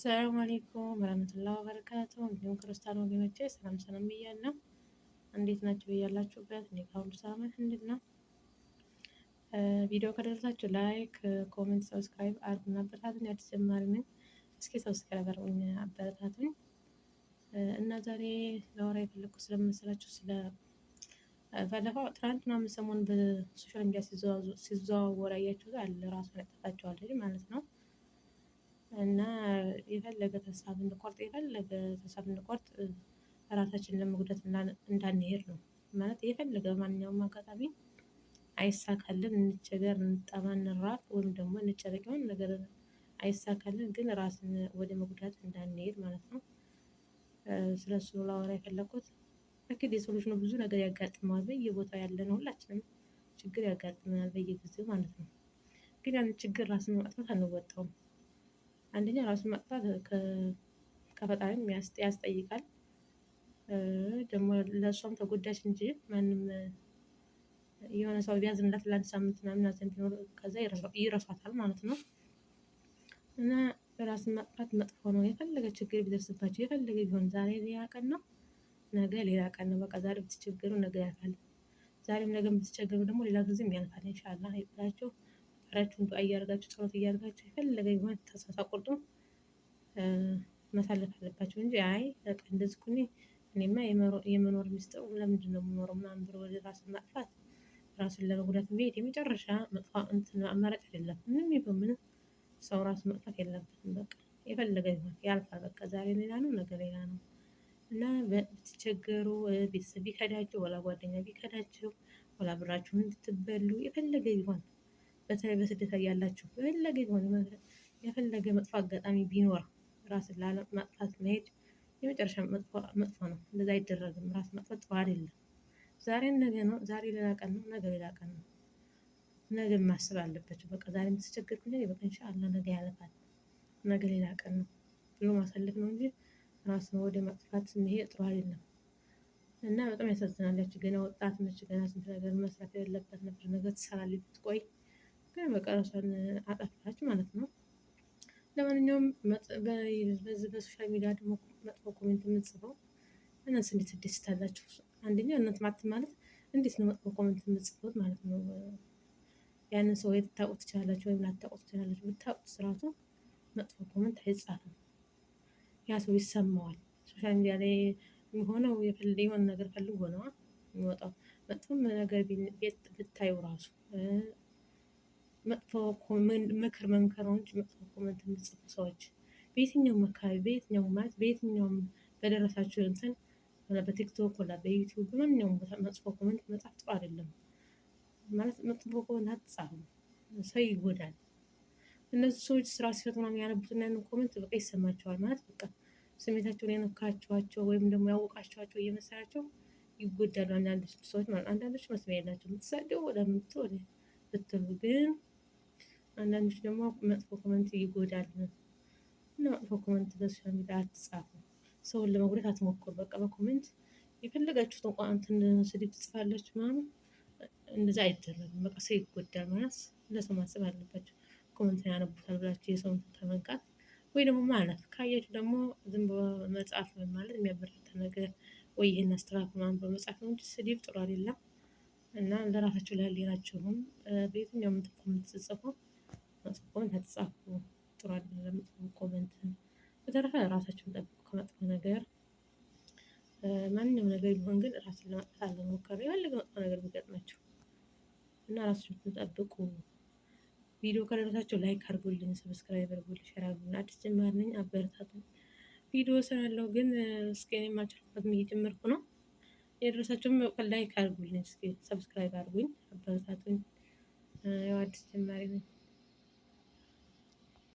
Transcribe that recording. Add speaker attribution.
Speaker 1: ሰላም አለይኩም ወራህመቱላሂ ወበረካቱ። እንዲሁም ክርስቲያን ወገኖቼ ሰላም ሰላም ብያለሁ። እንዴት ናችሁ? ብያላችሁበት እኔ ጋር ሁሉ ሰላም አልሐምዱሊላህ። ቪዲዮ ከደረሳችሁ ላይክ፣ ኮሜንት፣ ሰብስክራይብ አድርጉና አበረታቱኝ። አዲስ ጀማሪ ነኝ። እስኪ ሰብስክራይብ አድርጉኝ አበረታቱኝ። እና ዛሬ ላወራ የፈለኩት ስለመሰላችሁ ስለ ባለፈው ትናንትና ሰሞኑን በሶሻል ሚዲያ ሲዘዋወር ያያችሁት አለ ራሱን ያጠፋችኋል ማለት ነው። እና የፈለገ ተስፋ ብንቆርጥ ራሳችንን ለመጉዳት እንዳንሄድ ነው ማለት የፈለገ ማንኛውም አጋጣሚ አይሳካልን፣ እንቸገር፣ እንጠማ፣ እንራብ ወይም ደግሞ እንጨነቅ የሆነ ነገር አይሳካልን፣ ግን ራስን ወደ መጉዳት እንዳንሄድ ማለት ነው። ስለሱ ላወራ የፈለኩት እክል የሰው ልጅ ነው። ብዙ ነገር ያጋጥመዋል። በየቦታው ያለ ነው። ሁላችንም ችግር ያጋጥመናል በየጊዜው ማለት ነው። ግን ያን ችግር ራስን ማጥፋት አንወጣውም። አንደኛ ራሱን ማጥፋት ከፈጣሪም ያስጠይቃል። ደግሞ ለእሷም ተጎዳች እንጂ ማንም የሆነ ሰው ቢያዝንላት ለአንድ ሳምንት ምናምን አዘን ቢኖር ከዛ ይረሳታል ማለት ነው። እና ራስን ማጥፋት መጥፎ ነው። የፈለገ ችግር ቢደርስባቸው የፈለገ ቢሆን ዛሬ ሌላ ቀን ነው፣ ነገ ሌላ ቀን ነው። በቃ ዛሬ ብትቸገሩ ነገ ያልፋል። ዛሬም ነገ ብትቸገሩ ደግሞ ሌላ ጊዜም ያልፋል። ኢንሻአላህ ይብላችሁ። ፈጣሪያችሁን ዱአ እያደረጋችሁ ጸሎት እያደረጋችሁ የፈለገ ቢሆን ተስፋ ሳትቆርጡ ማሳለፍ አለባቸው እንጂ አይ በቃ እንደዚህ እኮ እኔማ የመኖር ሚስጥሩ ለምንድን ነው የምኖረው ምናምን ብሎ ወደ ራስን ማጥፋት ራስን ለመጉዳት መሄድ የመጨረሻ መጥፎ አማራጭ አይደለም። ምንም ይሁን ምንም ሰው ራሱን ማጥፋት የለበትም። በቃ የፈለገ ቢሆን ያልፋል። በቃ ዛሬ ሌላ ነው፣ ነገ ሌላ ነው። እና ብትቸገሩ ቤተሰብ ቢከዳችሁ፣ ወላ ጓደኛ ቢከዳችሁ፣ ወላ ብራችሁን ብትበሉ የፈለገ ቢሆን በተለይ በስደት ላይ ያላችሁ የፈለገ ቢሆን የፈለገ መጥፎ አጋጣሚ ቢኖር ራስን ላለማጥፋት መሄድ የመጨረሻ መጥፎ ነው። እንደዛ አይደረግም። ራስ ማጥፋት ጥሩ አይደለም። ዛሬን ነገ ነው፣ ዛሬ ሌላ ቀን ነው፣ ነገ ሌላ ቀን ነው። ነገ ማሰብ አለባችሁ። በቃ ዛሬ የምትቸገርኩኝ በቃ ኢንሻአላህ ነገ ያልፋል፣ ነገ ሌላ ቀን ነው ብሎ ማሳለፍ ነው እንጂ ራስን ወደ ማጥፋት መሄድ ጥሩ አይደለም። እና በጣም ያሳዝናል። ያቺ ገና ወጣት ነች፣ ገና ስንት ነገር መስራት የሌለበት ነበር ነገር ትሰራለች ብትቆይ፣ ግን በቃ ራሷን አጠፋች ማለት ነው። ለማንኛውም በዚህ በሶሻል ሚዲያ ደግሞ መጥፎ ኮሜንት የምትጽፈው እነሱ እንዴት ትደስታላችሁ? አንደኛ እናንተ ማለት እንዴት ነው መጥፎ ኮሜንት የምትጽፉት ማለት ነው? ያንን ሰው ልታውቁት ትችላላችሁ ወይም ላታውቁት ትችላላችሁ። ብታውቁት ስራቱ መጥፎ ኮሜንት አይጻፍም። ያ ሰው ይሰማዋል። ሶሻል ሚዲያ ላይ የሚሆነው የሆነ ነገር ፈልጎ ነው የሚወጣው። መጥፎም ነገር ብታዩ ራሱ መጥፎ ምክር መምከር ነው እንጂ መጥፎ ኮመንት የምትጽፉ ሰዎች በየትኛውም አካባቢ በየትኛውም በደረሳችሁ እንትን በቲክቶክ ወላ በዩቲዩብ በማንኛውም ቦታ መጥፎ ኮመንት መጻፍ ጥሩ አይደለም። ማለት መጥፎ ኮመንት አትጻፉ፣ ሰው ይጎዳል። እነዚህ ሰዎች ስራ ሲፈቱ ነው የሚያነቡትና ያንን ኮመንት በቃ ይሰማቸዋል ማለት በቃ ስሜታቸውን የነካችኋቸው ወይም ደግሞ ያወቃችኋቸው እየመሰላቸው ይጎዳሉ። አንዳንዶች ሰዎች ማለት አንዳንዶች መስሚያ የላቸው የምትሳደው ወደ ብትሉ ግን አንዳንዶች ደግሞ መጥፎ ኮመንት ይጎዳል እና መጥፎ ኮመንት በሶሻል ሚዲያ አትጻፉ። ሰውን ለመጉዳት አትሞክሩ። በቃ በኮመንት የፈለጋችሁትን እንትን ስድብ ትጽፋላችሁ ምናምን እንደዛ አይደረግም። በቃ ሰው ይጎዳል ማለት ለሰው ማሰብ አለባችሁ። ኮመንት ያነቡታል ብላችሁ የሰውን ተመንቃት ወይ ደግሞ ማለፍ ካያችሁ ደግሞ ዝም ብሎ መጻፍ ማለት የሚያበረታታ ነገር ወይ ይሄን አስተካክሉ ምናምን በመጻፍ ነው እንጂ ስድብ ጥሩ አይደለም። እና ለራሳችሁ ለህሊናችሁም በየትኛውም መጥፎ ኮመንት ስትጽፉ መጥፎ ኮመንት አትጻፉ። ጥሩ አይደለም መጥፎ ኮመንት። በተረፈ ራሳችሁን ጠብቁ ከመጥፎ ነገር። ማንኛውም ነገር ቢሆን ግን ራስን ለማጥፋት አለመሞከር። የፈለገ መጥፎ ነገር ቢገጥማችሁ እና ራሳችሁን ጠብቁ። ቪዲዮ ከደረሳችሁ ላይክ አድርጉልኝ፣ ሰብስክራይብ አድርጉልኝ፣ ሼር አድርጉልኝ። አዲስ ጀማሪ ነኝ አበረታቱኝ። ቪዲዮ እሰራለሁ ግን እስኪ እኔም አልቻልኩበትም እየጀመርኩ ነው። የደረሳችሁም ላይክ አድርጉልኝ፣ እስኪ ሰብስክራይብ አድርጉኝ፣ አበረታቱኝ። ያው አዲስ ጀማሪ ነኝ።